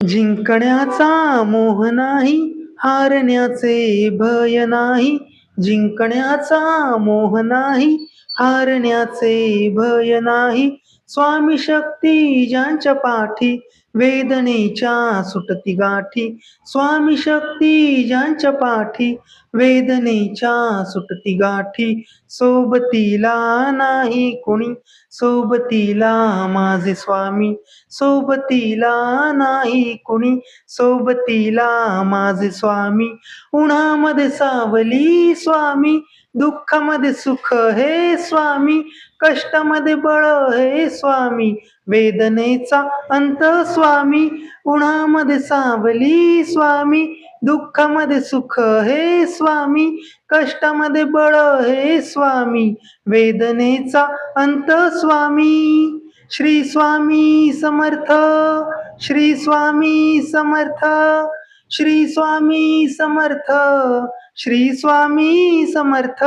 जिंकण्याचा मोह नाही, हारण्याचे भय नाही. जिंकण्याचा मोह नाही, हारण्याचे भय नाही. स्वामी शक्ती ज्यांच्या पाठी, वेदनेच्या सुटती गाठी. स्वामी शक्ती ज्यांच्या पाठी, वेदनेच्या सुटती गाठी. सोबतीला नाही कोणी, सोबतीला माझे स्वामी. सोबतीला नाही कुणी, सोबतीला माझे स्वामी. उन्हामध्ये सावली स्वामी, दुःखामध्ये सुख हे स्वामी. कष्टामध्ये बळ हे स्वामी, वेदनेचा अंत स्वामी. उन्हामध्ये सावली स्वामी, दुःखामध्ये सुख हे स्वामी. कष्टामध्ये बळ हे स्वामी, वेदनेचा अंत स्वामी. श्री स्वामी समर्थ, श्री स्वामी समर्थ, श्री स्वामी समर्थ, श्री स्वामी समर्थ.